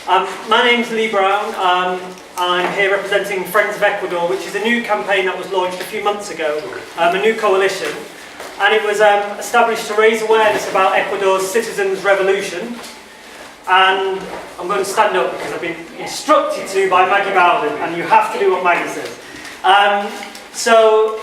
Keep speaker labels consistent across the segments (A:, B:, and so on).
A: My name's Lee Brown. I'm here representing Friends of Ecuador, which is a new campaign that was launched a few months ago, a new coalition. And it was established to raise awareness about Ecuador's citizens' revolution. And I'm going to stand up because I've been instructed to by Maggie Bowden, and you have to do what Maggie says. So,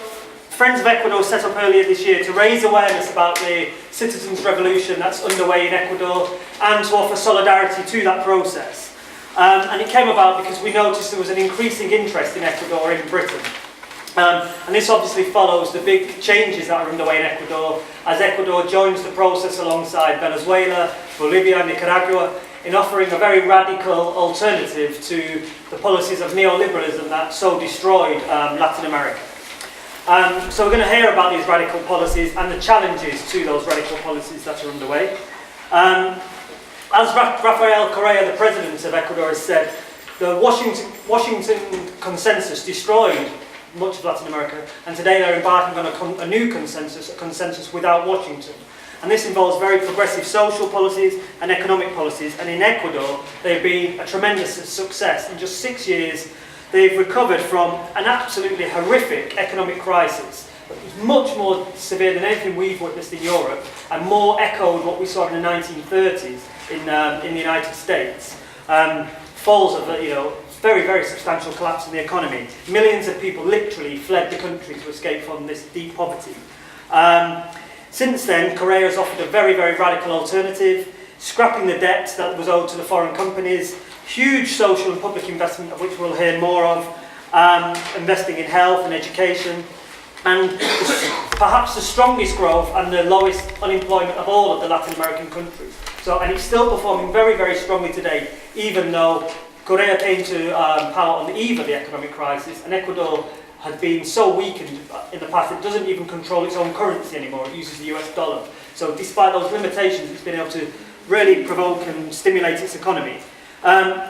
A: Friends of Ecuador set up earlier this year to raise awareness about the citizens' revolution that's underway in Ecuador and to offer solidarity to that process. And it came about because we noticed there was an increasing interest in Ecuador in Britain. And this obviously follows the big changes that are underway in Ecuador as Ecuador joins the process alongside Venezuela, Bolivia and Nicaragua in offering a very radical alternative to the policies of neoliberalism that so destroyed Latin America. So we're going to hear about these radical policies and the challenges to those radical policies that are underway. As Rafael Correa, the president of Ecuador, has said, the Washington consensus destroyed much of Latin America, and today they're embarking on a new consensus, a consensus without Washington. And this involves very progressive social policies and economic policies, and in Ecuador they've been a tremendous success. In just 6 years, they've recovered from an absolutely horrific economic crisis. It was much more severe than anything we've witnessed in Europe, and more echoed what we saw in the 1930s in the United States. Falls of very, very substantial collapse in the economy. Millions of people literally fled the country to escape from this deep poverty. Since then, Correa has offered a very, very radical alternative, scrapping the debt that was owed to the foreign companies, huge social and public investment, of which we'll hear more of, investing in health and education, and perhaps the strongest growth and the lowest unemployment of all of the Latin American countries. And it's still performing very, very strongly today, even though Correa came to power on the eve of the economic crisis, and Ecuador had been so weakened in the past it doesn't even control its own currency anymore. It uses the US dollar. So despite those limitations, it's been able to really provoke and stimulate its economy.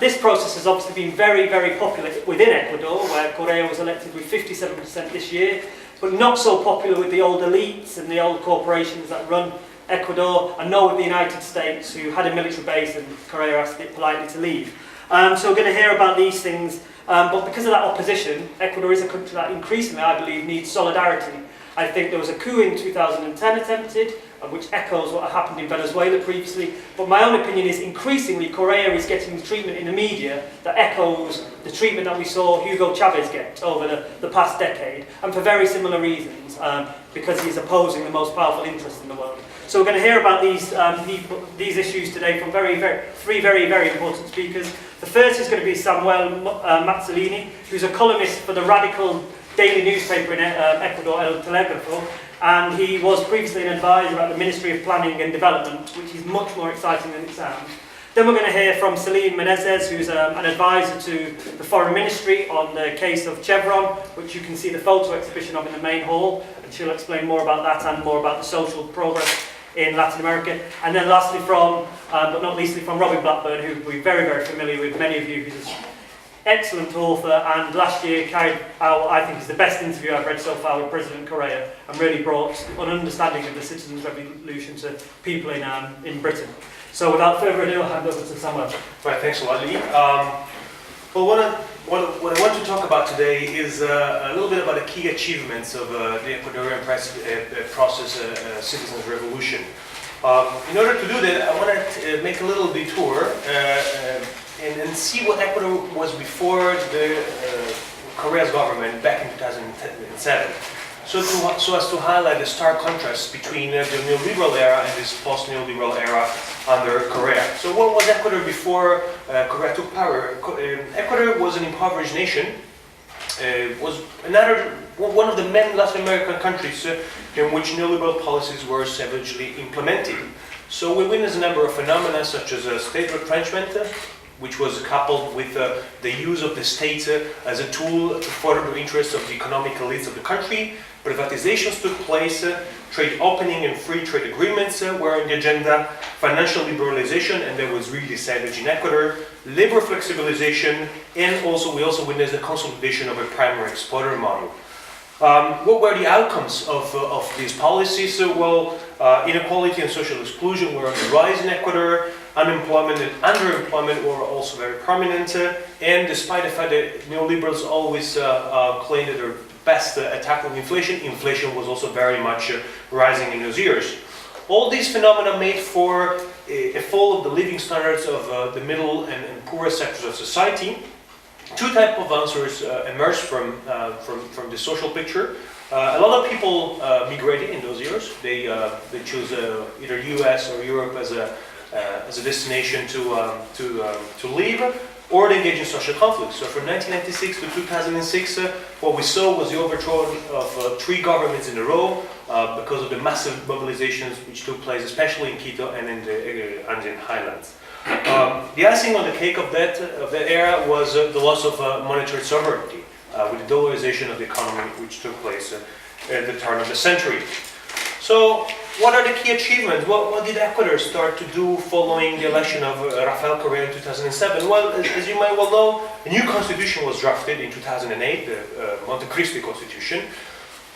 A: This process has obviously been very, very popular within Ecuador, where Correa was elected with 57% this year, but not so popular with the old elites and the old corporations that run Ecuador, and nor with the United States, who had a military base and Correa asked it politely to leave. So we're going to hear about these things, but because of that opposition, Ecuador is a country that increasingly, I believe, needs solidarity. I think there was a coup in 2010 attempted, which echoes what had happened in Venezuela previously, but my own opinion is increasingly Correa is getting treatment in the media that echoes the treatment that we saw Hugo Chavez get over the past decade, and for very similar reasons, because he's opposing the most powerful interest in the world. So we're going to hear about these issues today from three very, very important speakers. The first is going to be Samuel Mazzolini, who's a columnist for the radical daily newspaper in Ecuador, El Telegrafo, and he was previously an advisor at the Ministry of Planning and Development, which is much more exciting than it sounds. Then we're going to hear from Celine Menezes, who's an advisor to the Foreign Ministry on the case of Chevron, which you can see the photo exhibition of in the main hall, and she'll explain more about that and more about the social progress in Latin America. And then lastly but not leastly, from Robin Blackburn, who will be very, very familiar with many of you, who's an excellent author, and last year carried out, I think, is the best interview I've read so far with President Correa, and really brought an understanding of the citizens' revolution to people in Britain. So without further ado, I'll hand over to Samuel.
B: Right, thanks a lot, Lee. Well, what I want to talk about today is a little bit about the key achievements of the Ecuadorian process, citizens' revolution. In order to do that, I want to make a little detour and see what Ecuador was before the Correa's government back in 2007. So as to highlight the stark contrast between the neoliberal era and this post-neoliberal era under Correa. So what was Ecuador before Correa took power? Ecuador was an impoverished nation. Was one of the many Latin American countries in which neoliberal policies were savagely implemented. So we witnessed a number of phenomena such as state retrenchment, which was coupled with the use of the state as a tool to further the interests of the economic elites of the country. Privatizations took place, trade opening and free trade agreements were on the agenda, financial liberalization, and that was really savage in Ecuador, labor flexibilization, and we also witnessed the consolidation of a primary exporter model. What were the outcomes of these policies? Inequality and social exclusion were on the rise in Ecuador. unemployment and underemployment were also very prominent, and despite the fact that neoliberals always claimed that they're best at tackling inflation, inflation was also very much rising in those years. All these phenomena made for a fall of the living standards of the middle and poorer sectors of society. Two types of answers emerged from the social picture. A lot of people migrated in those years. They chose either US or Europe as a destination to live, or they engage in social conflicts. So from 1996 to 2006, what we saw was the overthrow of 3 governments in a row because of the massive mobilizations which took place, especially in Quito and in the Andean highlands. The icing on the cake of that era was the loss of monetary sovereignty with the dollarization of the economy, which took place at the turn of the century. So, what are the key achievements? What did Ecuador start to do following the election of Rafael Correa in 2007? Well, as you might well know, a new constitution was drafted in 2008, the Monte Cristo Constitution.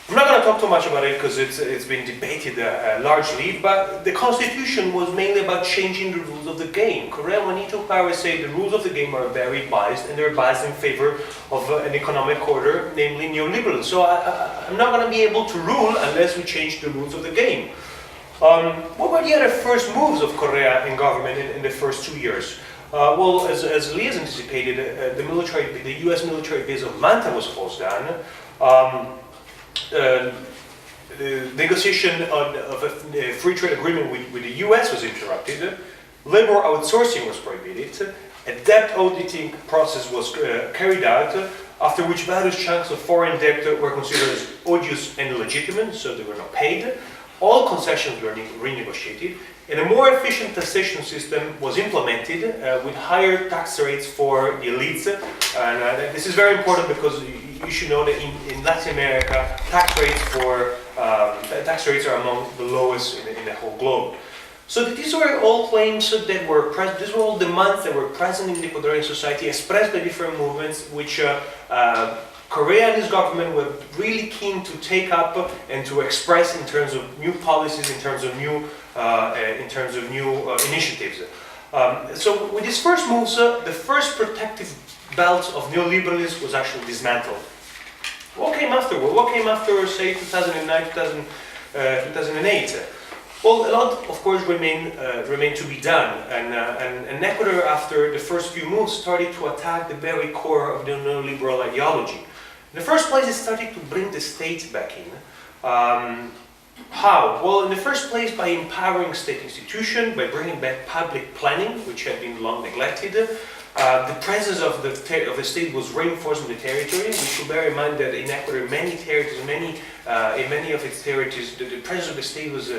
B: I'm not going to talk too much about it because it's been debated largely, but the constitution was mainly about changing the rules of the game. Correa, when he took power, said the rules of the game are very biased, and they're biased in favor of an economic order, namely neoliberal. So I'm not going to be able to rule unless we change the rules of the game. What were the other first moves of Correa in government in the first 2 years? Well, as Elias anticipated, the US military base of Manta was closed down. The negotiation of a free trade agreement with the US was interrupted. Labor outsourcing was prohibited. A debt auditing process was carried out, after which various chunks of foreign debt were considered as odious and illegitimate, so they were not paid. All concessions were renegotiated, and a more efficient taxation system was implemented with higher tax rates for the elites. And this is very important because you should know that in Latin America, tax rates are among the lowest in the whole globe. So these were all claims that were present, these were all demands that were present in the Ecuadorian society, expressed by different movements, which Correa and his government were really keen to take up and to express in terms of new policies, in terms of new initiatives. So with these first moves, the first protective belt of neoliberalism was actually dismantled. What came after? Well, what came after, say, 2009, 2008? Well, a lot, of course, remained to be done, and Ecuador, after the first few moves, started to attack the very core of the neoliberal ideology. In the first place, it started to bring the state back in. How? Well, in the first place, by empowering state institutions, by bringing back public planning, which had been long neglected. The presence of the state was reinforced in the territory. We should bear in mind that in Ecuador, in many of its territories, the presence of the state was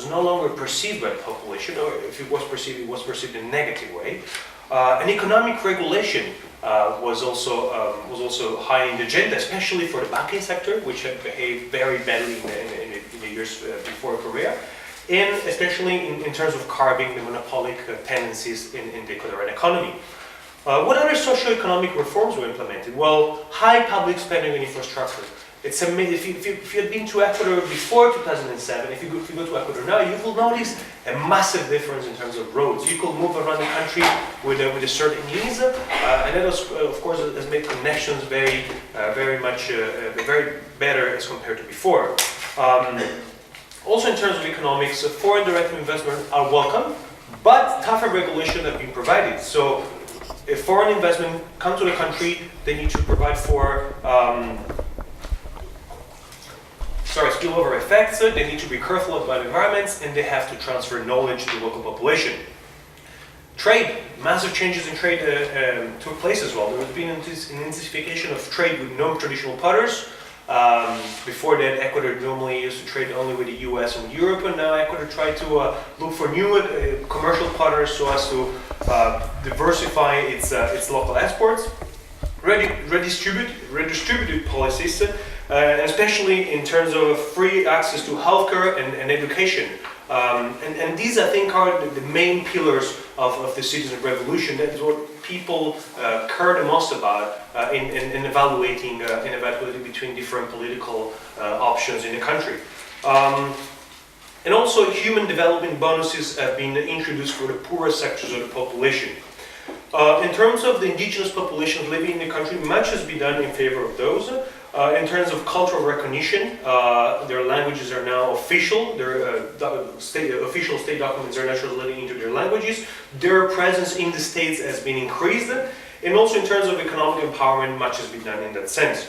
B: no longer perceived by the population, or if it was perceived in a negative way. And economic regulation was also high in the agenda, especially for the banking sector, which had behaved very badly in the years before Correa, and especially in terms of curbing the monopolic tendencies in the Ecuadorian economy. What other socio-economic reforms were implemented? Well, high public spending on infrastructure. It's amazing. If you had been to Ecuador before 2007, if you go to Ecuador now, you will notice a massive difference in terms of roads. You could move around the country with a certain ease, and that of course has made connections very better as compared to before. Also, in terms of economics, foreign direct investment are welcome, but tougher regulations have been provided. So, if foreign investment come to the country, they need to provide for spillover effects. They need to be careful about environments, and they have to transfer knowledge to the local population. Trade, massive changes in trade took place as well. There has been an intensification of trade with non-traditional partners. Before that, Ecuador normally used to trade only with the US and Europe, and now Ecuador tried to look for new commercial partners so as to diversify its local exports. Redistributed policies, especially in terms of free access to healthcare and education. And these, I think, are the main pillars of the citizen revolution. That is what people care the most about in evaluating between different political options in the country. And also human development bonuses have been introduced for the poorer sectors of the population. In terms of the indigenous populations living in the country, much has been done in favor of those. In terms of cultural recognition, their languages are now official. Their official state documents are now translated into their languages. Their presence in the states has been increased. And also in terms of economic empowerment, much has been done in that sense.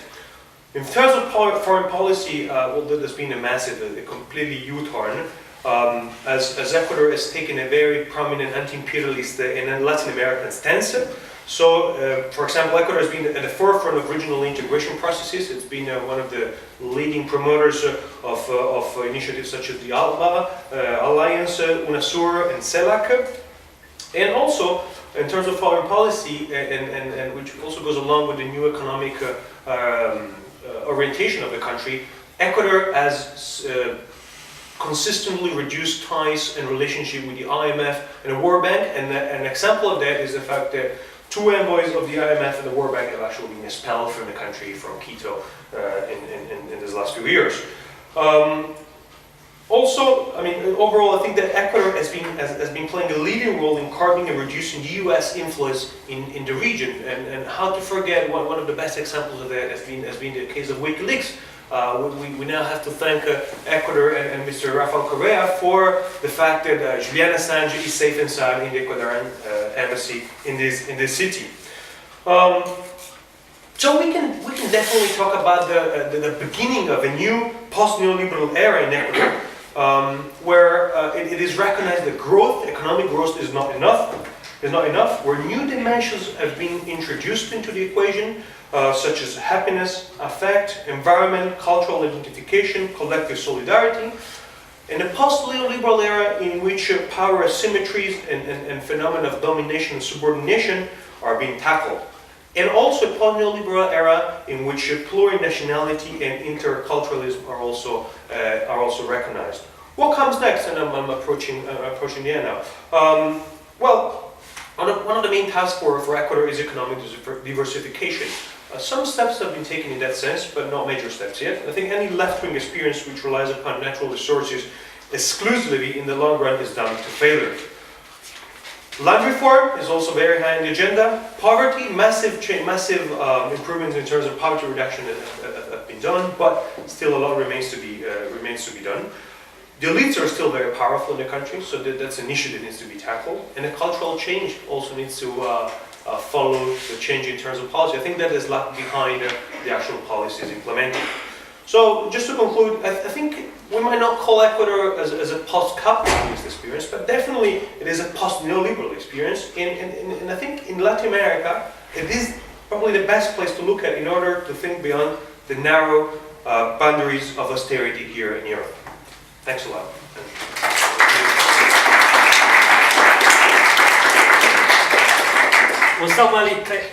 B: In terms of foreign policy, well, there's been a massive, a completely U-turn, as Ecuador has taken a very prominent anti-imperialist and Latin American stance. So, for example, Ecuador has been at the forefront of regional integration processes. It's been one of the leading promoters of initiatives such as the ALBA, Alliance, UNASUR, and CELAC. And also, in terms of foreign policy, and which also goes along with the new economic orientation of the country, Ecuador has consistently reduced ties and relationship with the IMF and the World Bank, and an example of that is the fact that 2 envoys of the IMF and the World Bank have actually been expelled from the country, from Quito, in these last few years. Also, I mean, overall, I think that Ecuador has been playing a leading role in curbing and reducing the U.S. influence in the region. And how to forget one of the best examples of that has been the case of WikiLeaks. We now have to thank Ecuador and Mr. Rafael Correa for the fact that Julian Assange is safe and sound in the Ecuadorian embassy in this city. So we can definitely talk about the beginning of a new post-neoliberal era in Ecuador, where it is recognized that economic growth is not enough, where new dimensions have been introduced into the equation, such as happiness, affect, environment, cultural identification, collective solidarity, and a post-neoliberal era in which power asymmetries and phenomena of domination and subordination are being tackled. And also a post-neoliberal era in which plurinationality and interculturalism are also recognized. What comes next? And I'm approaching the end now. Well, one of the main tasks for Ecuador is economic diversification. Some steps have been taken in that sense, but not major steps yet. I think any left-wing experience which relies upon natural resources exclusively in the long run is doomed to failure. Land reform is also very high on the agenda. Poverty, massive improvements in terms of poverty reduction have been done, but still a lot remains to be done. The elites are still very powerful in the country, so that's an issue that needs to be tackled. And the cultural change also needs to follow the change in terms of policy. I think that is left behind the actual policies implemented. So just to conclude, I think we might not call Ecuador as a post-capitalist experience, but definitely it is a post-neoliberal experience. And I think in Latin America, it is probably the best place to look at in order to think beyond the narrow boundaries of austerity here in Europe. Thanks a lot.
A: Well, Samuel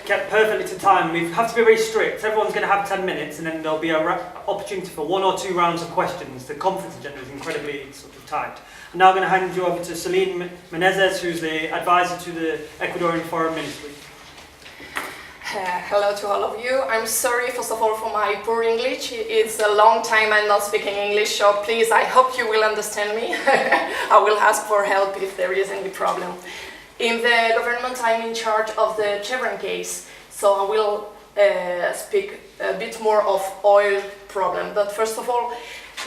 A: kept perfectly to time. We have to be very strict. Everyone's going to have 10 minutes, and then there'll be an opportunity for 1 or 2 rounds of questions. The conference agenda is incredibly sort of tight. I'm now going to hand you over to Celine Menezes, who's the advisor to the Ecuadorian Foreign Ministry.
C: Hello to all of you. I'm sorry, first of all, for my poor English. It's a long time I'm not speaking English, so please, I hope you will understand me. I will ask for help if there is any problem. In the government, I'm in charge of the Chevron case, so I will speak a bit more of oil problem. But first of all,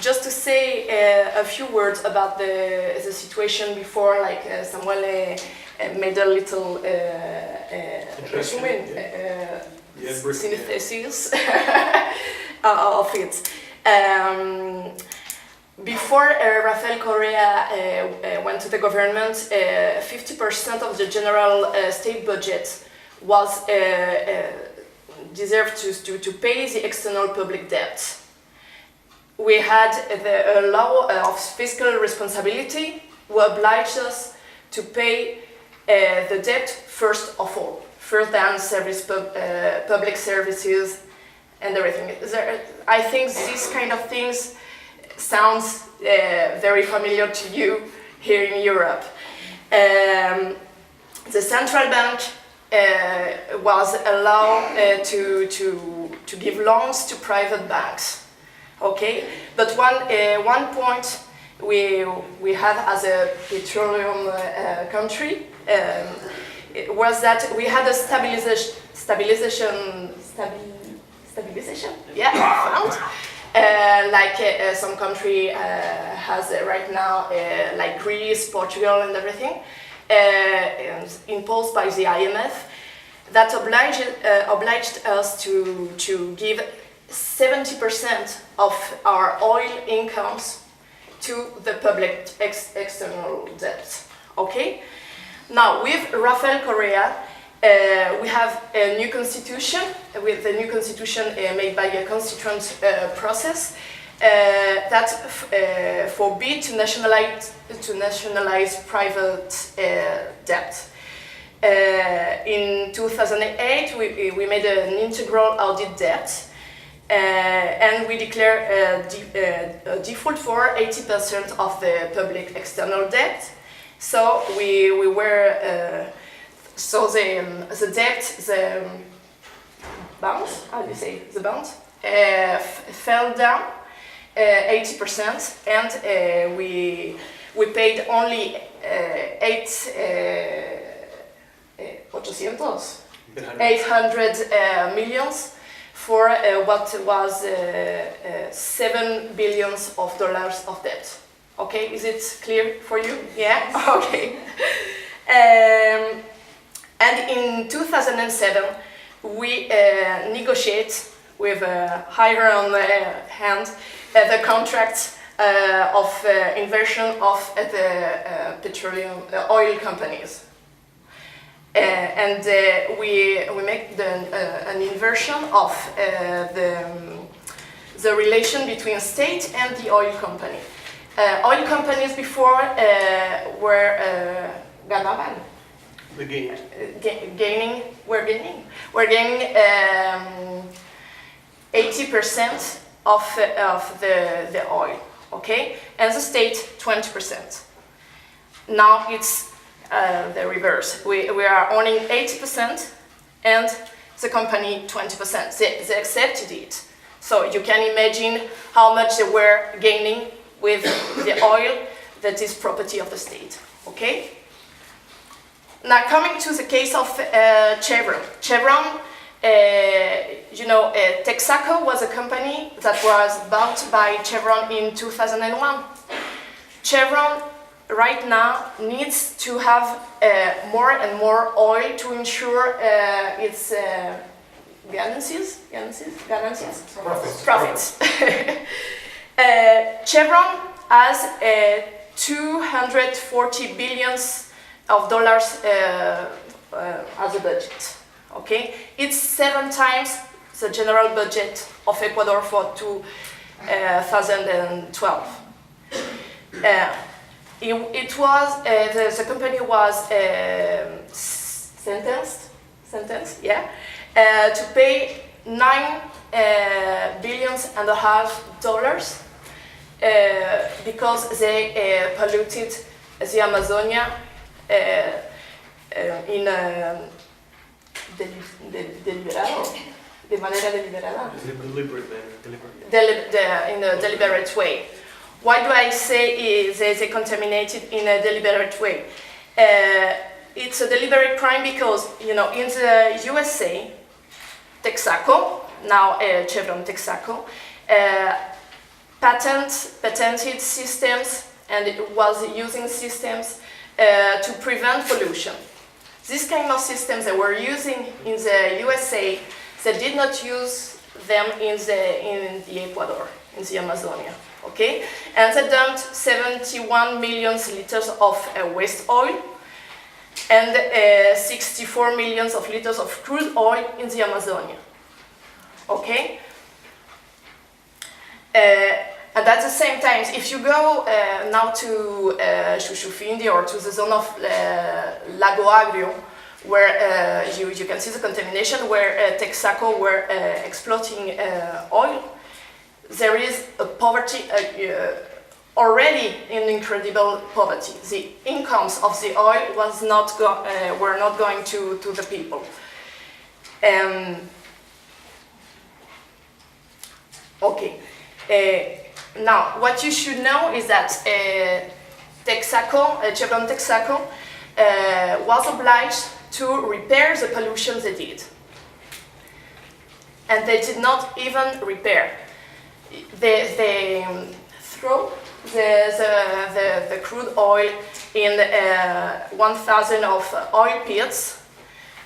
C: just to say a few words about the situation before, like Samuel made a little synthesis of it. Before Rafael Correa went to the government, 50% of the general state budget was deserved to pay the external public debt. We had the law of fiscal responsibility who obliged us to pay the debt first of all, first than public services and everything. I think these kind of things sounds very familiar to you here in Europe. The central bank was allowed to give loans to private banks. Okay, but one point we had as a petroleum country was that we had a stabilization, fund. Like some country has right now, like Greece, Portugal, and everything, imposed by the IMF, that obliged us to give 70% of our oil incomes to the public external debt. Okay. Now with Rafael Correa, we have a new constitution, with the new constitution made by a constituent process that forbid to nationalize private debt. In 2008, we made an integral audit debt, and we declare a default for 80% of the public external debt. So we were. So the debt, the bond, how do you say, the bond, fell down 80%, and we paid only 800 millions for what was $7 billion of debt. Okay, is it clear for you? Yeah. Okay. And in 2007, we negotiate with a higher on the hand the contract of inversion of the petroleum oil companies, and we make an inversion of the relation between state and the oil company. Oil companies before were ganaban.
B: The gain.
C: We're gaining 80% of the oil, okay, and the state 20%. Now it's the reverse. We are owning 80% and the company 20%. They accepted it, so you can imagine how much they were gaining with the oil that is property of the state, okay. Now coming to the case of Chevron. Chevron, Texaco was a company that was bought by Chevron in 2001. Chevron right now needs to have more and more oil to ensure its profits. Chevron has 240 billions of dollars as a budget. Okay, it's 7 times the general budget of Ecuador for 2012. It was the company was sentenced, to pay $9.5 billion because they polluted the Amazonia in de manera deliberada. In a deliberate way. Why do I say they contaminated in a deliberate way? It's a deliberate crime because, in the USA, Texaco, now Chevron Texaco, patented systems, and it was using systems to prevent pollution. These kind of systems that were using in the USA, they did not use them in the Ecuador, in the Amazonia. Okay, and they dumped 71 million liters of waste oil and 64 million liters of crude oil in the Amazonia. Okay, and at the same time, if you go now to Chuchufindi or to the zone of Lago Agrio, where you can see the contamination, where Texaco were exploiting oil, there is a poverty, already an incredible poverty. The incomes of the oil were not going to the people. Okay. Now, what you should know is that Chevron Texaco was obliged to repair the pollution they did. And they did not even repair. They throw the crude oil in 1,000 of oil pits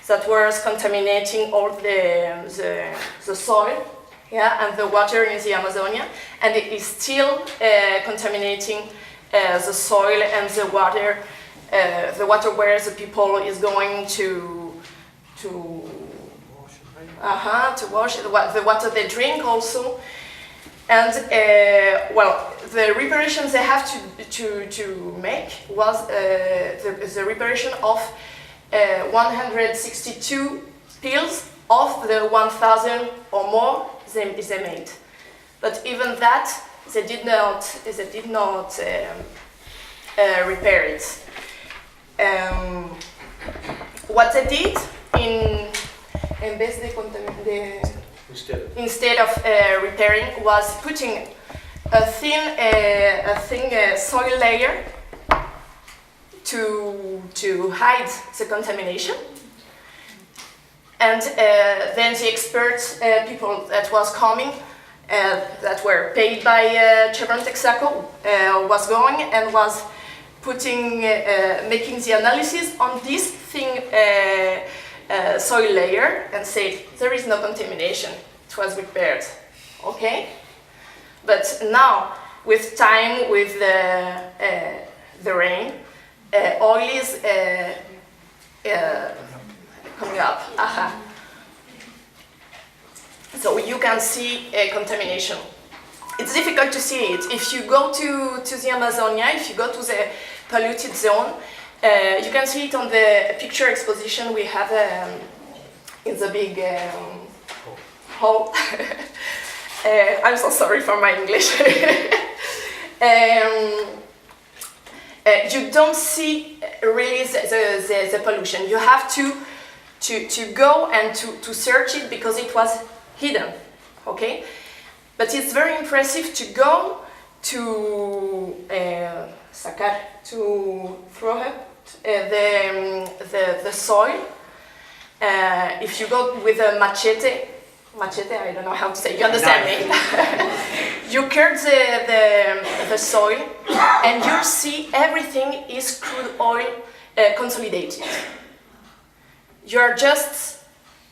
C: that was contaminating all the soil, yeah, and the water in the Amazonia, and it is still contaminating the soil and the water where the people is going to wash the water they drink also. And well, the reparations they have to make was the reparation of 162 pills of the 1,000 or more they made. But even that, they did not repair it. What they did instead of repairing was putting a thin soil layer to hide the contamination. And then the experts, people that was coming, that were paid by Chevron Texaco, was going and was putting, making the analysis on this thin soil layer and said there is no contamination. It was repaired, okay? But now, with time, with the rain, oil is coming up. So you can see contamination. It's difficult to see it. If you go to the Amazonia, if you go to the polluted zone, you can see it on the picture exposition we have in the big hall. I'm so sorry for my English. You don't see really the pollution. You have to go and to search it because it was hidden, okay? But it's very impressive to go to throw up the soil. If you go with a machete, I don't know how to say, you understand me? You cut the soil and you see everything is crude oil consolidated. You're just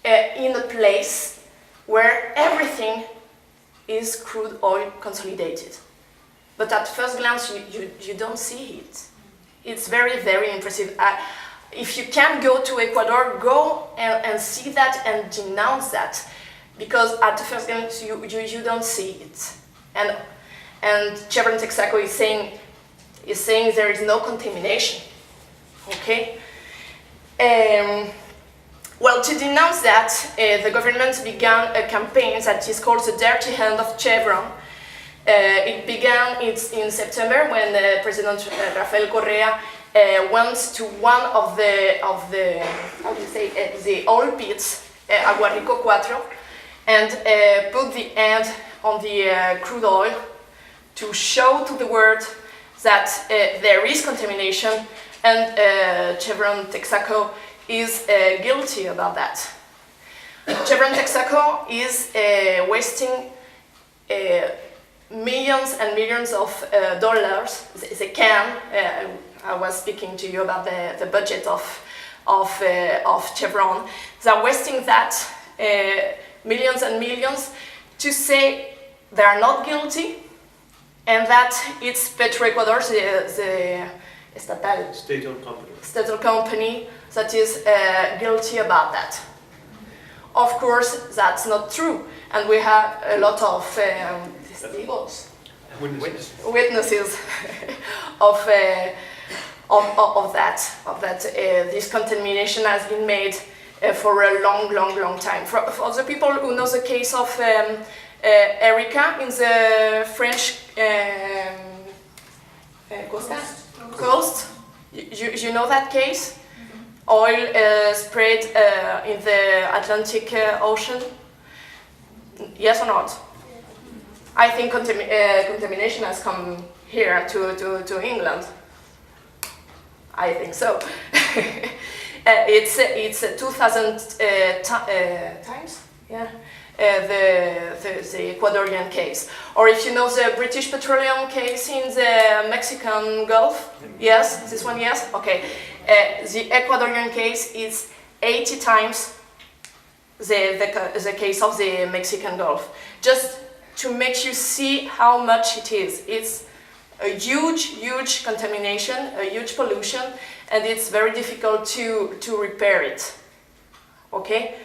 C: in a place where everything is crude oil consolidated. But at first glance, you don't see it. It's very, very impressive. If you can go to Ecuador, go and see that and denounce that. Because at the first glance, you don't see it. And Chevron Texaco is saying there is no contamination. Okay? Well, to denounce that, the government began a campaign that is called the Dirty Hand of Chevron. It began in September when President Rafael Correa went to one of the oil pits, Agua Rico 4, and put the hand on the crude oil to show to the world that there is contamination, and Chevron Texaco is guilty about that. Chevron Texaco is wasting millions and millions of dollars. They can. I was speaking to you about the budget of Chevron. They're wasting that millions and millions to say they are not guilty, and that it's Petroecuador, the state-owned company that is guilty about that. Of course, that's not true, and we have a lot of witnesses of that. This contamination has been made for a long time. For the people who know the case of Erica in the French coast, you know that case? Oil sprayed in the Atlantic Ocean? Yes or not? I think contamination has come here to England. I think so. It's 2,000 times, yeah. The Ecuadorian case, or if you know the British Petroleum case in the Mexican Gulf, yes, this one, yes, okay. The Ecuadorian case is 80 times the case of the Mexican Gulf. Just to make you see how much it is. It's a huge contamination, a huge pollution, and it's very difficult to repair it. Okay.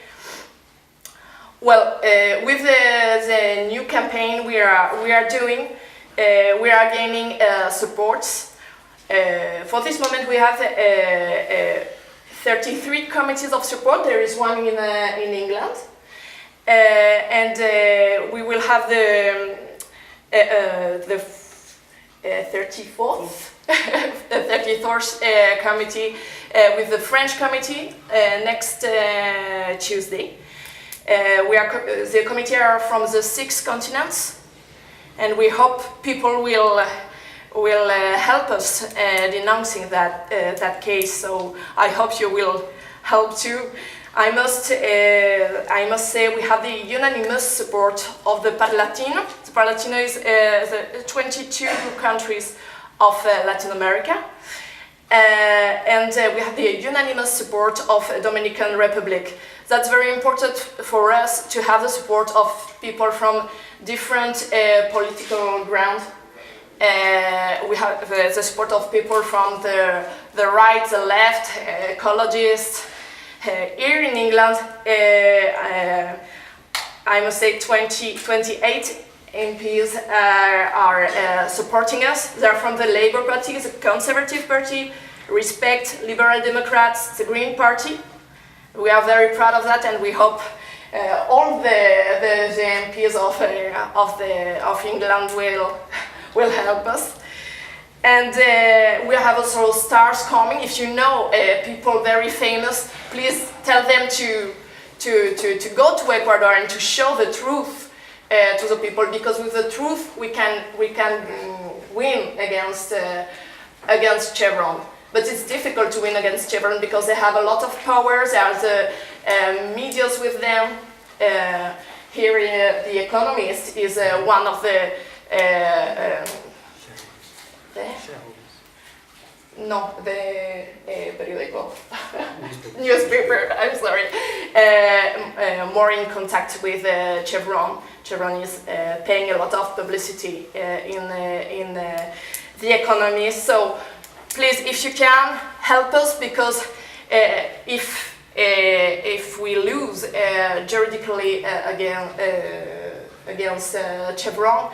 C: Well, with the new campaign we are doing, we are gaining supports. For this moment, we have 33 committees of support. There is one in England, and we will have the 34th, the 34th committee with the French committee next Tuesday. The committee are from the 6 continents, and we hope people will help us denouncing that case. So I hope you will help too. I must say we have the unanimous support of the Parlatino. The Parlatino is the 22 countries of Latin America. And we have the unanimous support of Dominican Republic. That's very important for us to have the support of people from different political ground. We have the support of people from the right, the left, ecologists. Here in England, I must say 28 MPs are supporting us. They're from the Labour Party, the Conservative Party, Respect, Liberal Democrats, the Green Party. We are very proud of that, and we hope all the MPs of England will help us. And we have also stars coming. If you know people very famous, please tell them to go to Ecuador and to show the truth to the people, because with the truth we can win against Chevron. But it's difficult to win against Chevron because they have a lot of power. There are the medias with them. Here, The Economist is one of the periódico, newspaper. I'm sorry. More in contact with Chevron. Chevron is paying a lot of publicity in The Economist. So please, if you can, help us, because if we lose juridically against Chevron,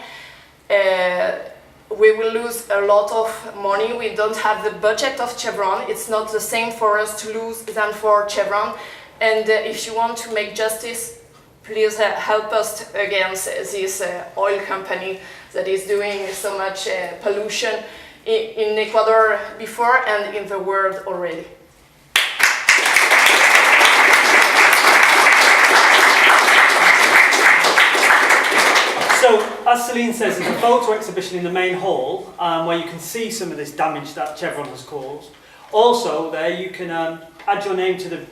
C: we will lose a lot of money. We don't have the budget of Chevron. It's not the same for us to lose than for Chevron. And if you want to make justice, please help us against this oil company that is doing so much pollution in Ecuador before and in the world already.
A: So, as Celine says, there's a photo exhibition in the main hall where you can see some of this damage that Chevron has caused. Also, there you can add your name to the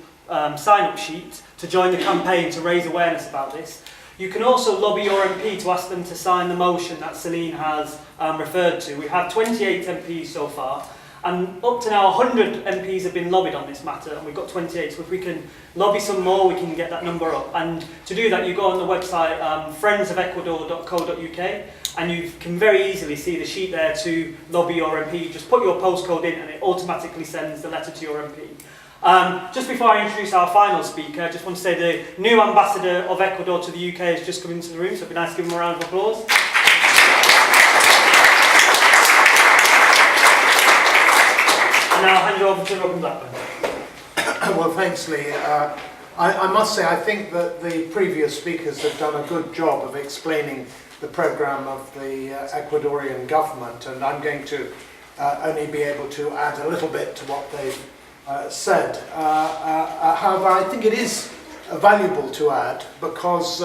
A: sign-up sheet to join the campaign to raise awareness about this. You can also lobby your MP to ask them to sign the motion that Celine has referred to. We have 28 MPs so far, and up to now 100 MPs have been lobbied on this matter, and we've got 28. So if we can lobby some more, we can get that number up. And to do that, you go on the website friendsofecuador.co.uk, and you can very easily see the sheet there to lobby your MP. You just put your postcode in, and it automatically sends the letter to your MP. Just before I introduce our final speaker, I just want to say the new ambassador of Ecuador to the UK has just come into the room, so it'd be nice to give him a round of applause. And now I'll hand you over to Robin Blackburn.
D: Well, thanks, Lee. I must say, I think that the previous speakers have done a good job of explaining the programme of the Ecuadorian government, and I'm going to only be able to add a little bit to what they've said. However, I think it is valuable to add, because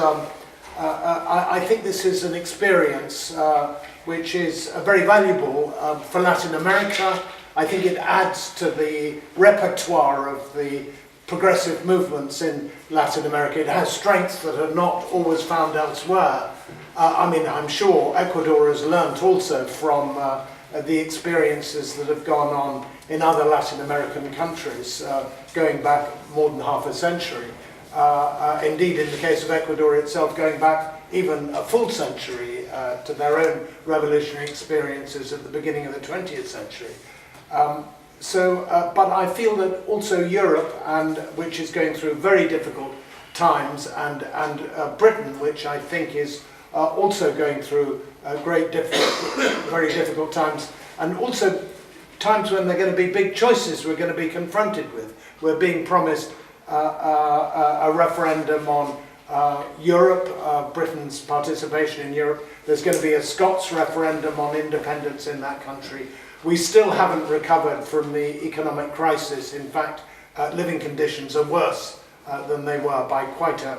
D: I think this is an experience which is very valuable for Latin America. I think it adds to the repertoire of the progressive movements in Latin America. It has strengths that are not always found elsewhere. I mean, I'm sure Ecuador has learnt also from the experiences that have gone on in other Latin American countries, going back more than half a century. Indeed, in the case of Ecuador itself, going back even a full century to their own revolutionary experiences at the beginning of the 20th century. But I feel that also Europe, which is going through very difficult times, and Britain, which I think is also going through very difficult times, and also times when there are going to be big choices we're going to be confronted with. We're being promised a referendum on Europe, Britain's participation in Europe. There's going to be a Scots referendum on independence in that country. We still haven't recovered from the economic crisis. In fact, living conditions are worse than they were by quite a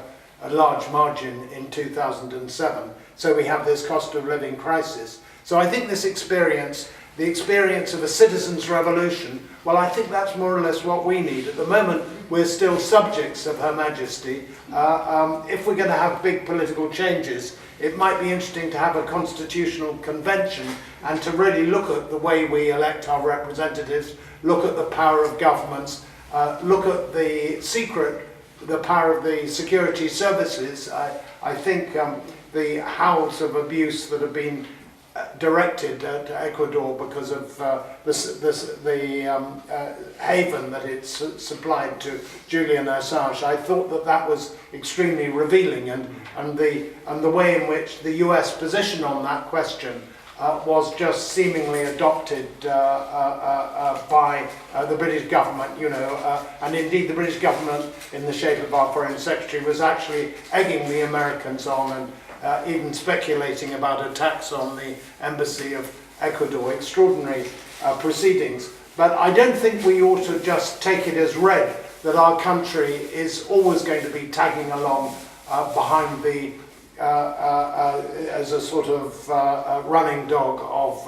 D: large margin in 2007. So we have this cost of living crisis. So I think this experience, the experience of a citizens' revolution, well, I think that's more or less what we need. At the moment, we're still subjects of Her Majesty. If we're going to have big political changes, it might be interesting to have a constitutional convention and to really look at the way we elect our representatives, look at the power of governments, look at the power of the security services. I think the howls of abuse that have been directed to Ecuador because of the haven that it's supplied to Julian Assange. I thought that was extremely revealing, and the way in which the US position on that question was just seemingly adopted by the British government, and indeed the British government, in the shape of our Foreign Secretary, was actually egging the Americans on and even speculating about attacks on the embassy of Ecuador. Extraordinary proceedings. But I don't think we ought to just take it as read that our country is always going to be tagging along behind the as a sort of running dog of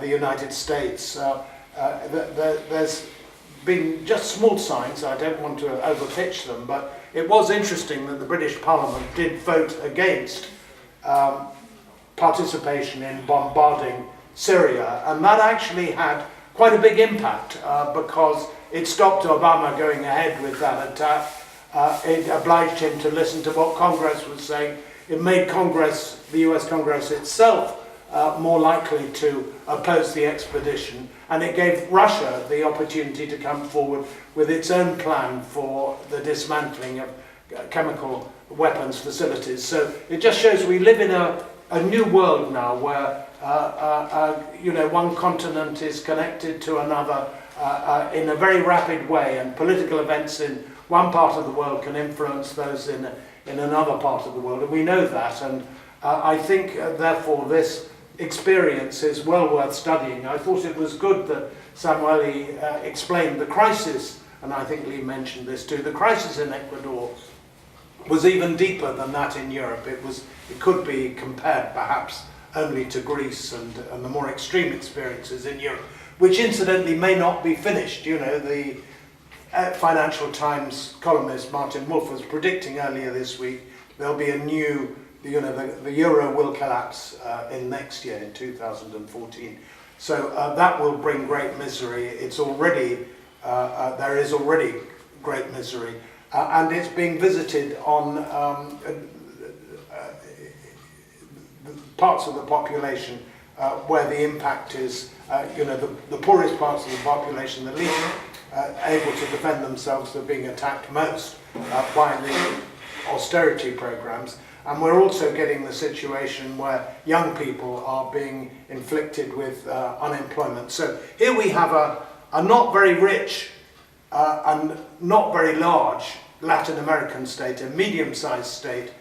D: the United States. There's been just small signs, I don't want to overpitch them, but it was interesting that the British Parliament did vote against participation in bombarding Syria, and that actually had quite a big impact because it stopped Obama going ahead with that attack. It obliged him to listen to what Congress was saying. It made Congress, the US Congress itself, more likely to oppose the expedition, and it gave Russia the opportunity to come forward with its own plan for the dismantling of chemical weapons facilities. So it just shows we live in a new world now where one continent is connected to another in a very rapid way, and political events in one part of the world can influence those in another part of the world, and we know that, and I think therefore this experience is well worth studying. I thought it was good that Samueli explained the crisis, and I think Lee mentioned this too. The crisis in Ecuador was even deeper than that in Europe. It could be compared perhaps only to Greece and the more extreme experiences in Europe, which incidentally may not be finished. The Financial Times columnist Martin Wolf was predicting earlier this week there'll be a new, the euro will collapse in next year, in 2014. So that will bring great misery. It's already, there is already great misery, and it's being visited on parts of the population where the impact is, the poorest parts of the population, the least able to defend themselves, are being attacked most by the austerity programs. And we're also getting the situation where young people are being inflicted with unemployment. So here we have a not very rich and not very large Latin American state, a medium-sized state,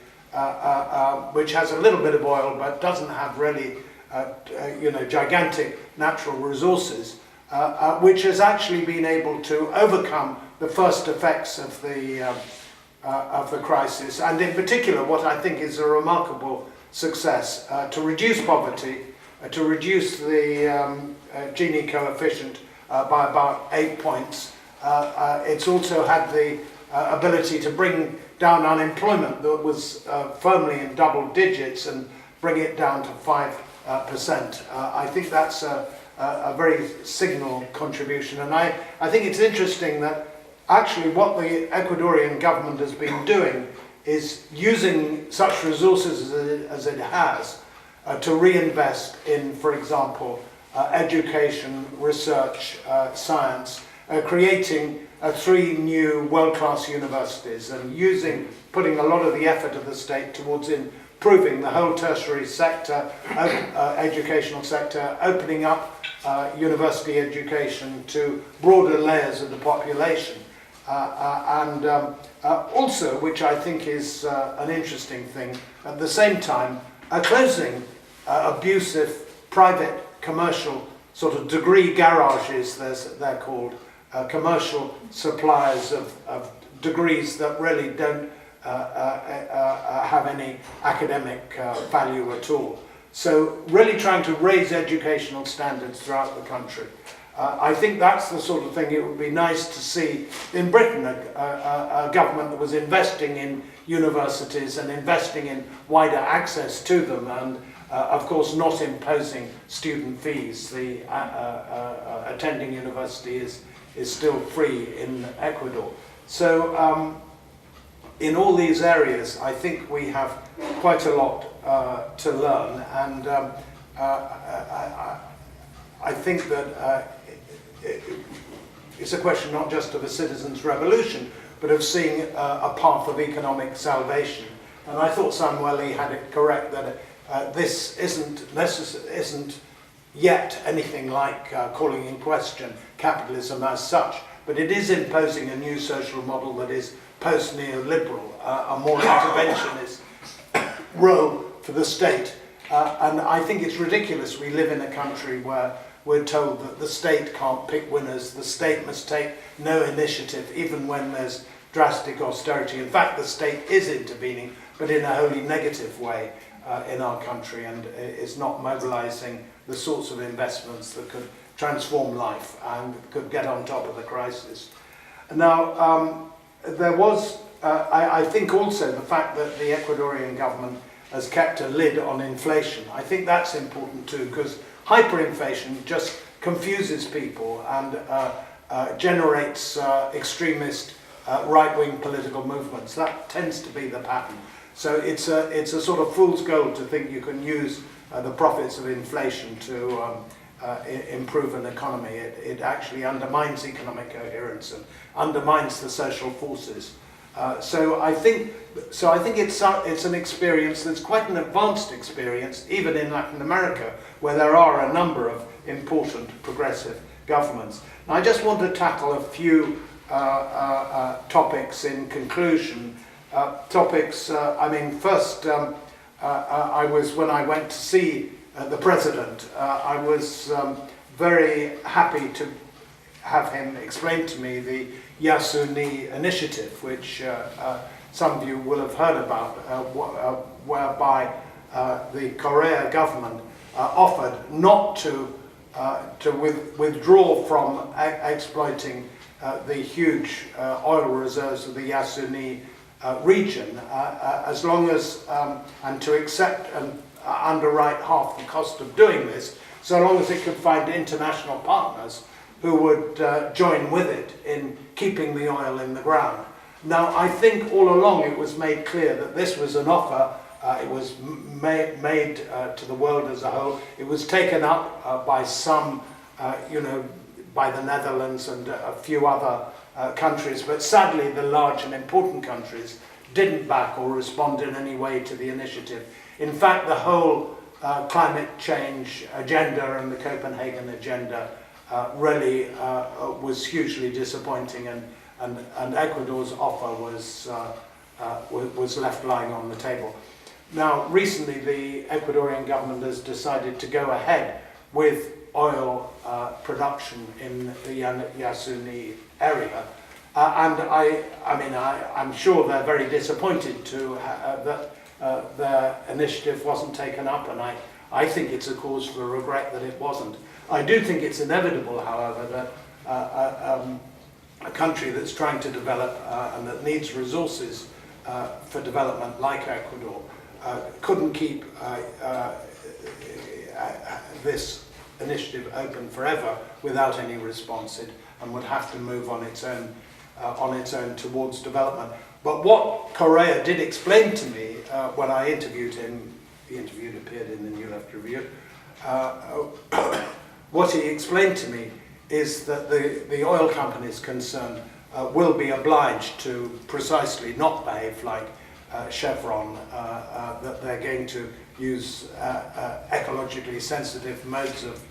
D: which has a little bit of oil but doesn't have really gigantic natural resources, which has actually been able to overcome the first effects of the of the crisis, and in particular what I think is a remarkable success to reduce poverty, to reduce the Gini coefficient by about 8 points. It's also had the ability to bring down unemployment that was firmly in double digits and bring it down to 5%. I think that's a very signal contribution, and I think it's interesting that actually what the Ecuadorian government has been doing is using such resources as it has to reinvest in, for example, education, research, science, creating 3 new world-class universities and putting a lot of the effort of the state towards improving the whole tertiary sector, educational sector, opening up university education to broader layers of the population. And also, which I think is an interesting thing, at the same time, closing abusive private commercial sort of degree garages, they're called, commercial suppliers of degrees that really don't have any academic value at all. So really trying to raise educational standards throughout the country. I think that's the sort of thing it would be nice to see in Britain, a government that was investing in universities and investing in wider access to them, and of course not imposing student fees. The attending university is still free in Ecuador. So in all these areas I think we have quite a lot to learn, and I think that it's a question not just of a citizens' revolution, but of seeing a path of economic salvation. And I thought Samueli had it correct that this isn't yet anything like calling in question capitalism as such, but it is imposing a new social model that is post-neoliberal, a more interventionist role for the state. And I think it's ridiculous we live in a country where we're told that the state can't pick winners, the state must take no initiative, even when there's drastic austerity. In fact, the state is intervening, but in a wholly negative way in our country, and is not mobilizing the sorts of investments that could transform life and could get on top of the crisis. Now, there was, I think also the fact that the Ecuadorian government has kept a lid on inflation. I think that's important too, because hyperinflation just confuses people and generates extremist right-wing political movements. That tends to be the pattern. So it's a sort of fool's gold to think you can use the profits of inflation to improve an economy. It actually undermines economic coherence and undermines the social forces. So I think it's an experience that's quite an advanced experience, even in Latin America, where there are a number of important progressive governments. Now, I just want to tackle a few topics in conclusion. I mean, first, when I went to see the president, I was very happy to have him explain to me the Yasuni initiative, which some of you will have heard about, whereby the Korea government offered not to withdraw from exploiting the huge oil reserves of the Yasuni region, as long as, and to accept and underwrite half the cost of doing this, so long as it could find international partners who would join with it in keeping the oil in the ground. Now, I think all along it was made clear that this was an offer. It was made to the world as a whole. It was taken up by some, by the Netherlands and a few other countries, but sadly the large and important countries didn't back or respond in any way to the initiative. In fact, the whole climate change agenda and the Copenhagen agenda really was hugely disappointing, and Ecuador's offer was left lying on the table. Now, recently the Ecuadorian government has decided to go ahead with oil production in the Yasuni area, I'm sure they're very disappointed that their initiative wasn't taken up, and I think it's a cause for regret that it wasn't. I do think it's inevitable, however, that a country that's trying to develop and that needs resources for development like Ecuador couldn't keep this initiative open forever without any response, and would have to move on its own towards development. But what Correa did explain to me when I interviewed him, the interview appeared in the New Left Review, what he explained to me is that the oil companies concerned will be obliged to precisely not behave like Chevron, that they're going to use ecologically sensitive modes of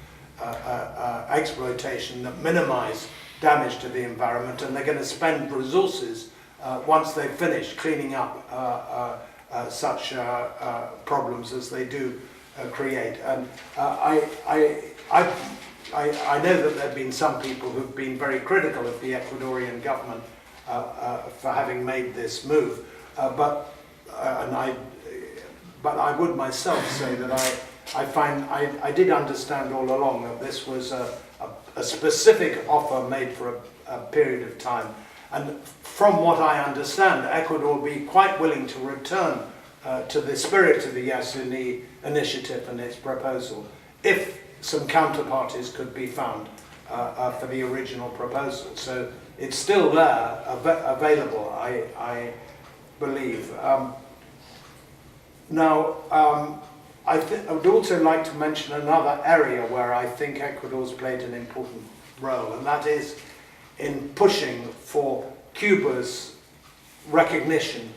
D: exploitation that minimize damage to the environment, and they're going to spend resources once they've finished cleaning up such problems as they do create. And I know that there have been some people who've been very critical of the Ecuadorian government for having made this move, but I would myself say that I did understand all along that this was a specific offer made for a period of time, and from what I understand, Ecuador will be quite willing to return to the spirit of the Yasuni initiative and its proposal if some counterparties could be found for the original proposal. So it's still there, available, I believe. I would also like to mention another area where I think Ecuador's played an important role, and that is in pushing for Cuba's recognition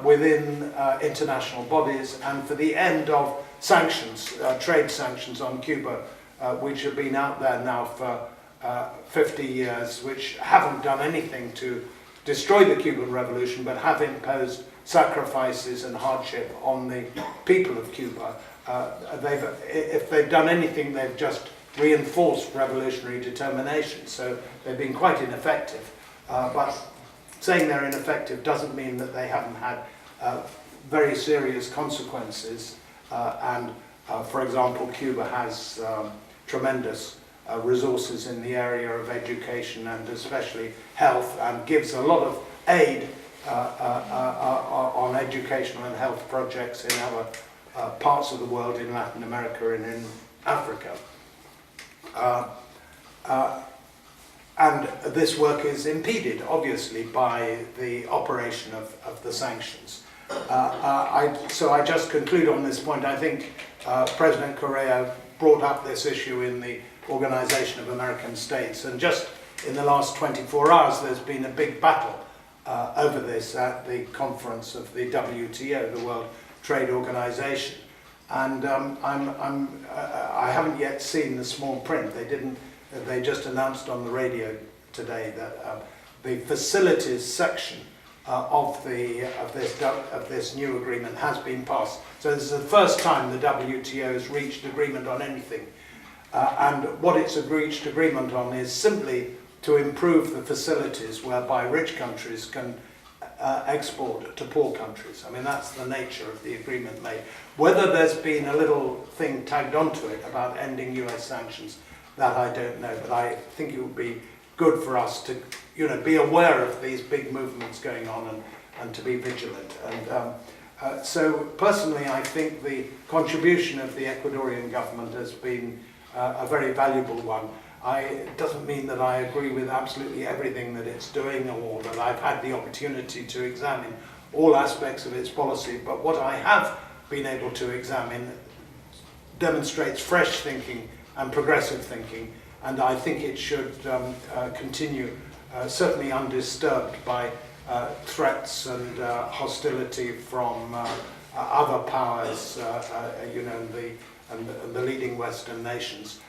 D: within international bodies, and for the end of sanctions, trade sanctions on Cuba, which have been out there now for 50 years, which haven't done anything to destroy the Cuban Revolution, but have imposed sacrifices and hardship on the people of Cuba. If they've done anything, they've just reinforced revolutionary determination. So they've been quite ineffective. But saying they're ineffective doesn't mean that they haven't had very serious consequences. For example, Cuba has tremendous resources in the area of education and especially health, and gives a lot of aid on educational and health projects in other parts of the world, in Latin America and in Africa. And this work is impeded, obviously, by the operation of the sanctions. So I just conclude on this point. I think President Correa brought up this issue in the Organization of American States, and just in the last 24 hours there's been a big battle over this at the conference of the WTO, the World Trade Organization. And I haven't yet seen the small print. They just announced on the radio today that the facilities section of this new agreement has been passed. So this is the first time the WTO has reached agreement on anything. And what it's reached agreement on is simply to improve the facilities whereby rich countries can export to poor countries. I mean, that's the nature of the agreement made. Whether there's been a little thing tagged onto it about ending US sanctions, that I don't know, but I think it would be good for us to, be aware of these big movements going on and to be vigilant. And so personally, I think the contribution of the Ecuadorian government has been a very valuable one. It doesn't mean that I agree with absolutely everything that it's doing, or that I've had the opportunity to examine all aspects of its policy, but what I have been able to examine demonstrates fresh thinking and progressive thinking, and I think it should continue certainly undisturbed by threats and hostility from other powers, and the leading Western nations.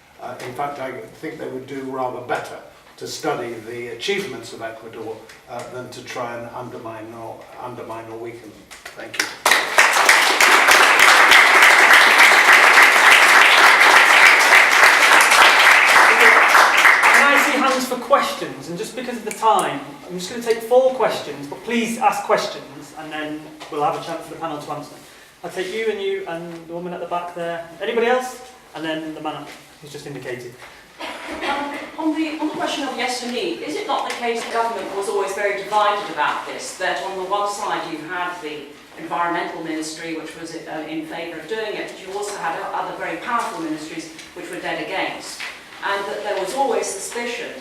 D: In fact, I think they would do rather better to study the achievements of Ecuador than to try and undermine or weaken them. Thank you.
A: Can I see hands chance for questions, and just because of the time, I'm just going to take 4 questions, but please ask questions, and then we'll have a chance for the panel to answer. I'll take you, and the woman at the back there. Anybody else? And then the man who's just indicated.
E: On the question of yes and me, is it not the case the government was always very divided about this? That on the one side you had the environmental ministry, which was in favour of doing it, but you also had other very powerful ministries which were dead against. And that there was always suspicion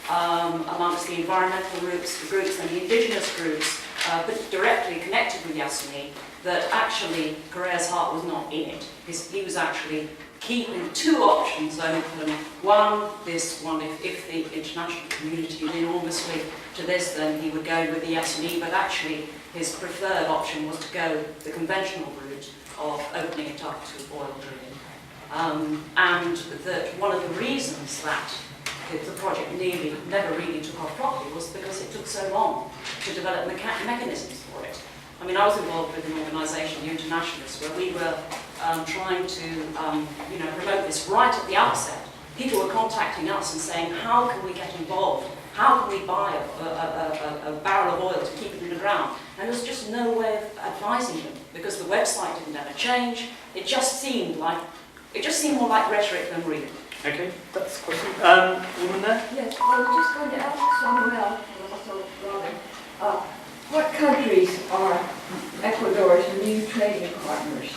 E: amongst the environmental groups and the indigenous groups, but directly connected with Yasuni, that actually Correa's heart was not in it. He was actually keeping 2 options open. One, this one, if the international community did enormously to this, then he would go with the Yasuni, but actually his preferred option was to go the conventional route of opening it up to oil drilling. And that one of the reasons that the project never really took off properly was because it took so long to develop mechanisms for it. I mean, I was involved with an organisation, the Internationalists, where we were trying to promote this right at the outset. People were contacting us and saying, how can we get involved? How can we buy a barrel of oil to keep it in the ground? And there was just no way of advising them, because the website didn't ever change. It just seemed more like rhetoric than real.
A: Okay, that's a question. Woman there?
F: Yes, I was just going to ask Samuel, what countries are Ecuador's new trading partners?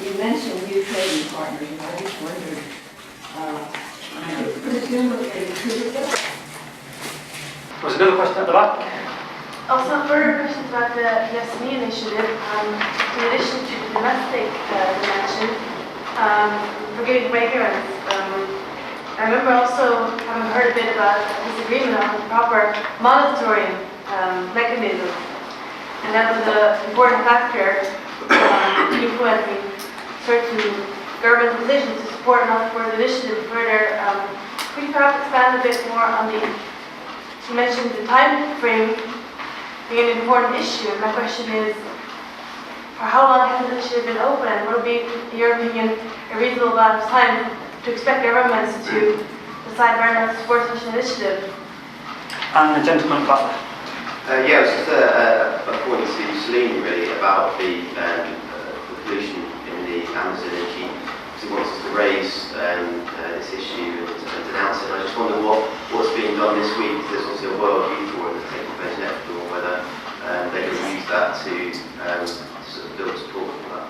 F: You mentioned new trading partners, and I just wondered, presumably included them?
A: Was another question at the back?
G: Also, further questions about the Yasuni initiative. In addition to the domestic dimension, forgiving my ignorance, I remember also having heard a bit about disagreement on the proper monitoring mechanism, and that was an important factor influencing certain government decisions to support and support the initiative further. Could you perhaps expand a bit more on you mentioned the time frame being an important issue. My question is, for how long has the initiative been open, and what would be, in your opinion, a reasonable amount of time to expect governments to decide whether or not to support such an initiative?
A: And the gentleman back there.
H: Yeah, it was just a point to Celine really about the pollution in the Amazon, and she wants us to raise this issue and denounce it. And I just wonder what's being done this week. There's also a World Youth Forum that's taking place in Ecuador, whether they can use that to sort of build support for that.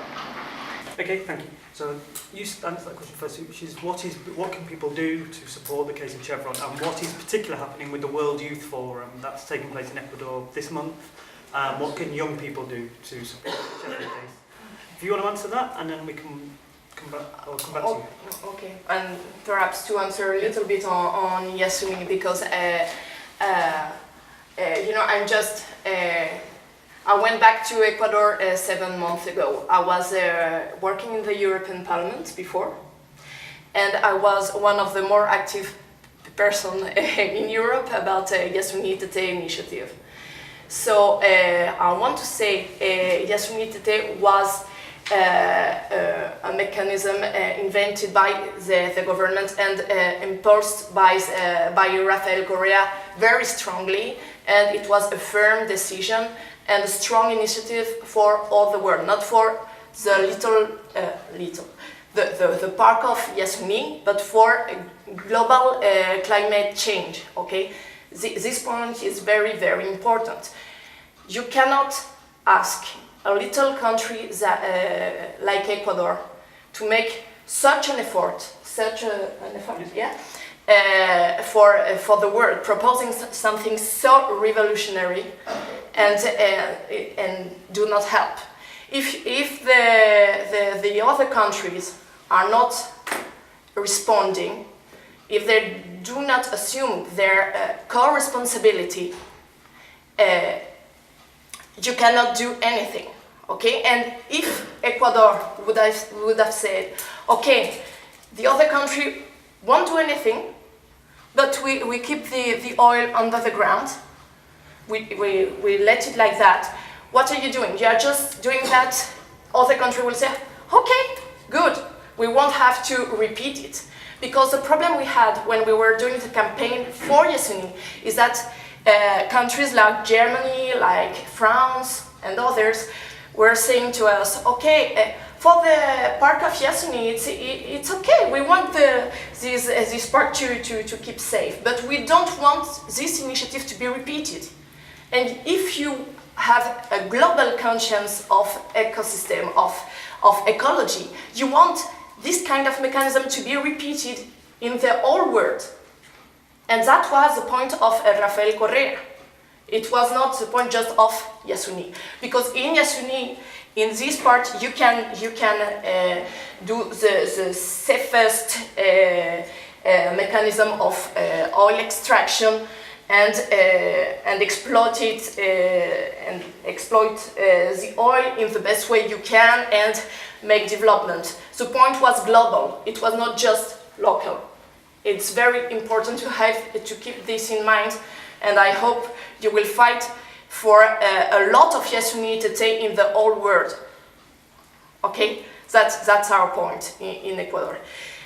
A: Okay, thank you. So you answer that question first, which is what can people do to support the case of Chevron, and what is particularly happening with the World Youth Forum that's taking place in Ecuador this month? What can young people do to support the Chevron case? If you want to answer that, and then we can come back to you.
C: Okay, and perhaps to answer a little bit on Yasuni, because I'm just. I went back to Ecuador 7 months ago. I was working in the European Parliament before, and I was one of the more active person in Europe about Yasuni Tete initiative. So I want to say Yasuni Tete was a mechanism invented by the government and imposed by Rafael Correa very strongly, and it was a firm decision and a strong initiative for all the world, not for the the park of Yasuni, but for global climate change. Okay, this point is very, very important. You cannot ask a little country like Ecuador to make such an effort, for the world, proposing something so revolutionary, and do not help. If the other countries are not responding, if they do not assume their co-responsibility, you cannot do anything. Okay, and if Ecuador would have said, okay, the other country won't do anything, but we keep the oil under the ground, we let it like that, what are you doing? You are just doing that, other country will say, okay, good, we won't have to repeat it. Because the problem we had when we were doing the campaign for Yasuni is that countries like Germany, like France and others were saying to us, okay, for the park of Yasuni, it's okay, we want this park to keep safe, but we don't want this initiative to be repeated. And if you have a global conscience of ecosystem, of ecology, you want this kind of mechanism to be repeated in the whole world. And that was the point of Rafael Correa. It was not the point just of Yasuni. Because in Yasuni, in this part, you can do the safest mechanism of oil extraction and exploit it and exploit the oil in the best way you can and make development. The point was global. It was not just local. It's very important to keep this in mind, and I hope you will fight for a lot of Yasunite in the whole world. Okay, that's our point in Ecuador.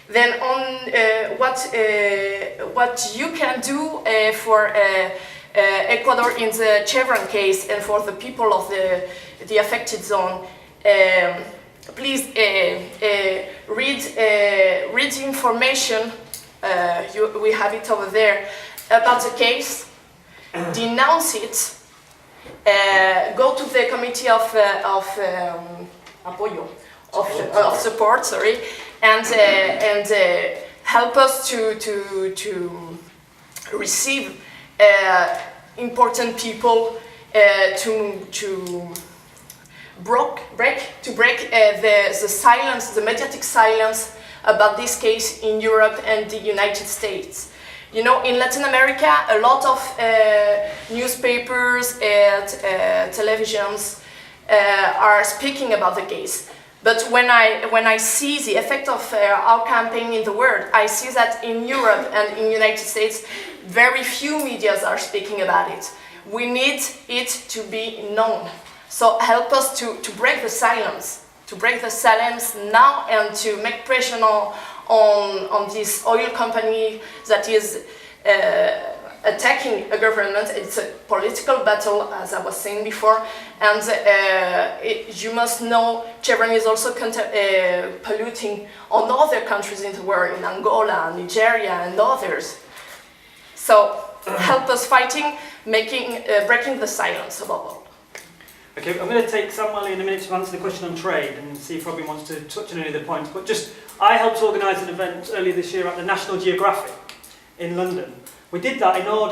C: Then on what you can do for Ecuador in the Chevron case and for the people of the affected zone, please read the information. We have it over there about the case. Denounce it. Go to the committee of support. Sorry. And help us to receive important people to break the silence, the mediatic silence about this case in Europe and the United States. You know, in Latin America, a lot of newspapers and televisions are speaking about the case. But when I see the effect of our campaign in the world, I see that in Europe and in the United States, very few medias are speaking about it. We need it to be known. So help us to break the silence, now and to make pressure on this oil company that is attacking a government. It's a political battle, as I was saying before, and you must know Chevron is also polluting on other countries in the world, in Angola, Nigeria, and others. So help us fighting, breaking the silence above all.
A: Okay, I'm going to take Samuel in a minute to answer the question on trade and see if Robin wants to touch on any of the points. But I helped organise an event earlier this year at the National Geographic in London. We did that on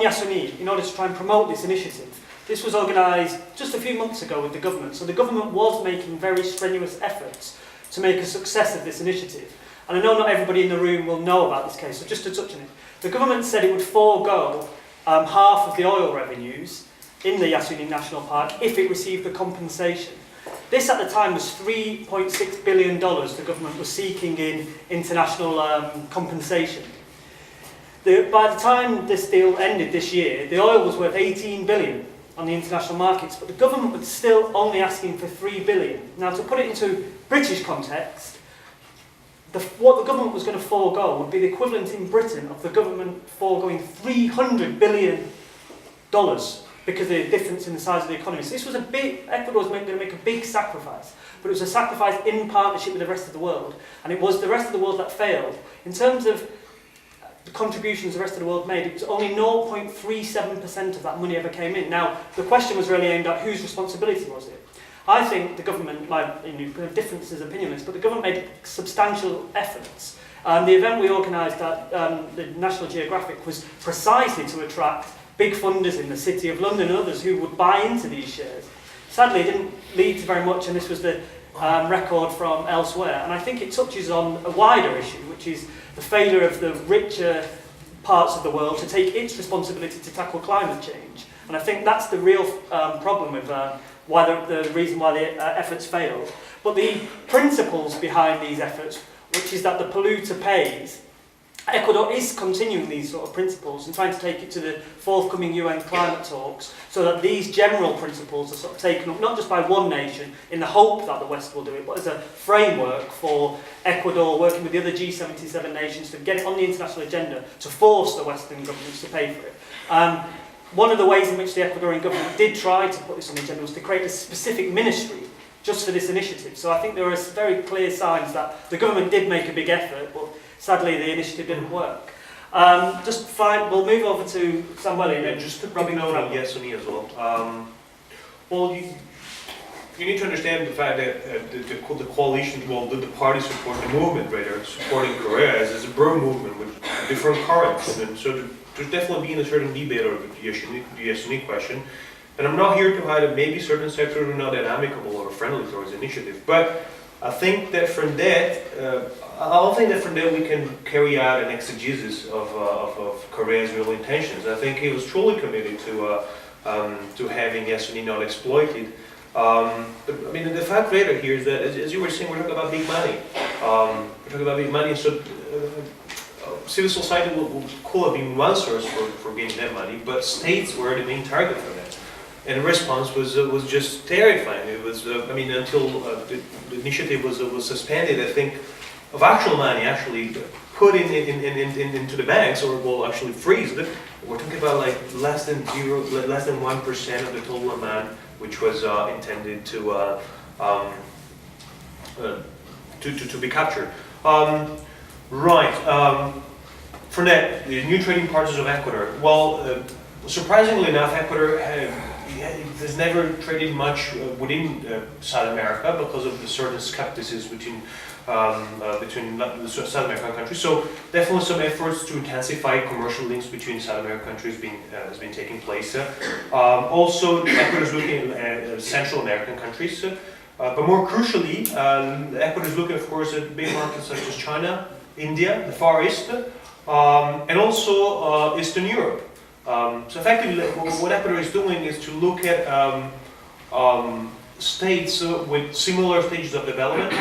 A: Yasuni, in order to try and promote this initiative. This was organised just a few months ago with the government, so the government was making very strenuous efforts to make a success of this initiative. And I know not everybody in the room will know about this case, so just to touch on it. The government said it would forego half of the oil revenues in the Yasuni National Park if it received the compensation. This at the time was $3.6 billion the government was seeking in international compensation. By the time this deal ended this year, the oil was worth 18 billion on the international markets, but the government was still only asking for 3 billion. Now, to put it into British context, what the government was going to forego would be the equivalent in Britain of the government foregoing $300 billion because of the difference in the size of the economy. So this was Ecuador was going to make a big sacrifice, but it was a sacrifice in partnership with the rest of the world, and it was the rest of the world that failed. In terms of the contributions the rest of the world made, it was only 0.37% of that money ever came in. Now, the question was really aimed at whose responsibility was it? I think the government, differences of opinion on this, but the government made substantial efforts. The event we organised at the National Geographic was precisely to attract big funders in the City of London and others who would buy into these shares. Sadly, it didn't lead to very much, and this was the record from elsewhere. And I think it touches on a wider issue, which is the failure of the richer parts of the world to take its responsibility to tackle climate change. And I think that's the real problem with the reason why the efforts failed. But the principles behind these efforts, which is that the polluter pays, Ecuador is continuing these sort of principles and trying to take it to the forthcoming UN climate talks so that these general principles are sort of taken up not just by one nation in the hope that the West will do it, but as a framework for Ecuador working with the other G77 nations to get it on the international agenda to force the Western governments to pay for it. One of the ways in which the Ecuadorian government did try to put this on the agenda was to create a specific ministry just for this initiative. So I think there are very clear signs that the government did make a big effort, but sadly the initiative didn't work. We'll move over to Samuel.
B: And just to bring note on Yasuni as well. Well, you need to understand the fact that the coalition, well, the party support, the movement rather, supporting Korea as a broad movement with different currents. And so there's definitely been a certain debate over the Yasuni question. And I'm not here to hide that maybe certain sectors are not that amicable or friendly towards the initiative. But I think that from that, I don't think that from that we can carry out an exegesis of Korea's real intentions. I think he was truly committed to having Yasuni not exploited. I mean, the fact later here is that, as you were saying, we're talking about big money. We're talking about big money, so civil society could have been one source for getting that money, but states were the main target for that. And the response was just terrifying. It was, until the initiative was suspended, I think, of actual money actually put into the banks, or will actually freeze. We're talking about like less than 1% of the total amount, which was intended to be captured. For that, the new trading partners of Ecuador. Well, surprisingly enough, Ecuador has never traded much within South America because of the certain skepticism between the South American countries. So definitely some efforts to intensify commercial links between South American countries has been taking place. Also, Ecuador is looking at Central American countries. But more crucially, Ecuador is looking, of course, at big markets such as China, India, the Far East, and also Eastern Europe. So effectively, what Ecuador is doing is to look at states with similar stages of development,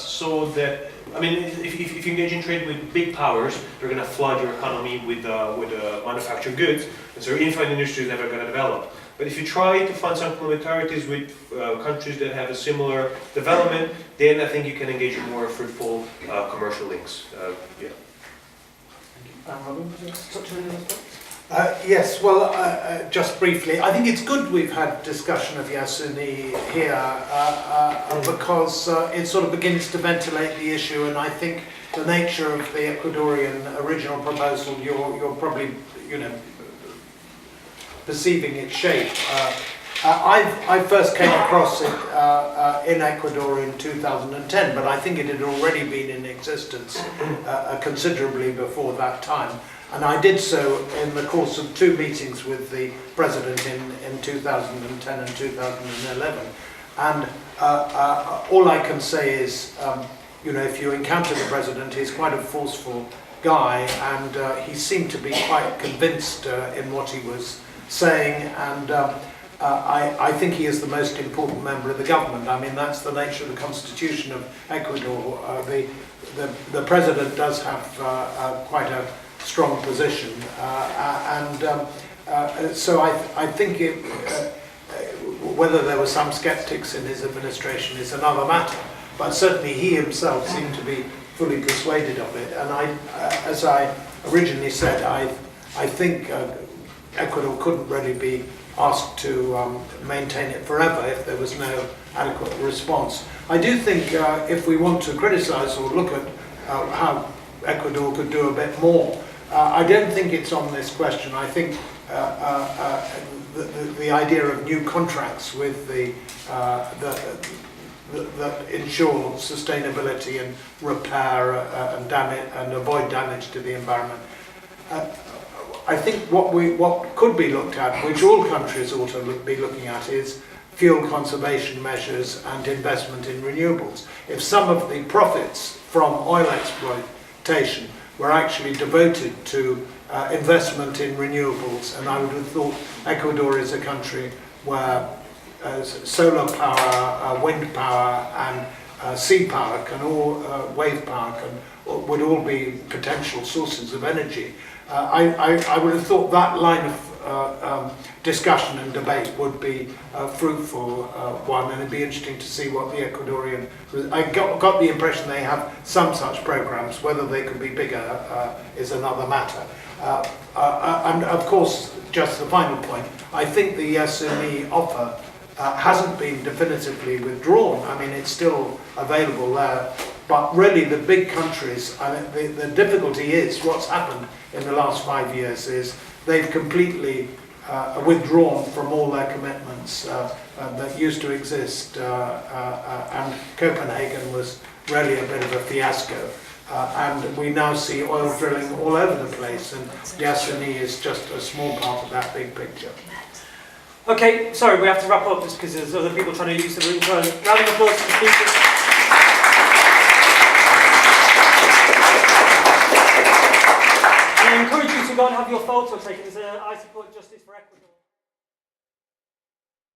B: so that, if you engage in trade with big powers, they're going to flood your economy with manufactured goods, and so your infant industry is never going to develop. But if you try to find some complementarities with countries that have a similar development, then I think you can engage in more fruitful commercial links. Yeah.
A: Robin, would you like to touch on any of those points?
D: Yes, well, just briefly, I think it's good we've had discussion of Yasuni here because it sort of begins to ventilate the issue, and I think the nature of the Ecuadorian original proposal, you're probably, perceiving its shape. I first came across it in Ecuador in 2010, but I think it had already been in existence considerably before that time. And I did so in the course of 2 meetings with the President in 2010 and 2011. And all I can say is, if you encounter the President, he's quite a forceful guy, and he seemed to be quite convinced in what he was saying, and I think he is the most important member of the government. I mean, that's the nature of the constitution of Ecuador. The President does have quite a strong position, so I think whether there were some skeptics in his administration is another matter, but certainly he himself seemed to be fully persuaded of it. And as I originally said, I think Ecuador couldn't really be asked to maintain it forever if there was no adequate response. I do think if we want to criticize or look at how Ecuador could do a bit more, I don't think it's on this question. I think the idea of new contracts with that ensure sustainability and repair and damage and avoid damage to the environment. I think what could be looked at, which all countries ought to be looking at, is fuel conservation measures and investment in renewables. If some of the profits from oil exploitation were actually devoted to investment in renewables, and I would have thought Ecuador is a country where solar power, wind power, and sea power can all, wave power can, would all be potential sources of energy. I would have thought that line of discussion and debate would be a fruitful one, and it'd be interesting to see what the Ecuadorian... I got the impression they have some such programs. Whether they could be bigger is another matter. And of course, just the final point, I think the SME offer hasn't been definitively withdrawn. I mean, it's still available there. But really, the big countries, the difficulty is, what's happened in the last 5 years is they've completely withdrawn from all their commitments that used to exist. And Copenhagen was really a bit of a fiasco. And we now see oil drilling all over the place, and Yasuni is just a small part of that big picture.
A: Okay, sorry, we have to wrap up just because there's other people trying to use the room. So, round of applause for the speakers. I encourage you to go and have your photo taken. I support justice for Ecuador.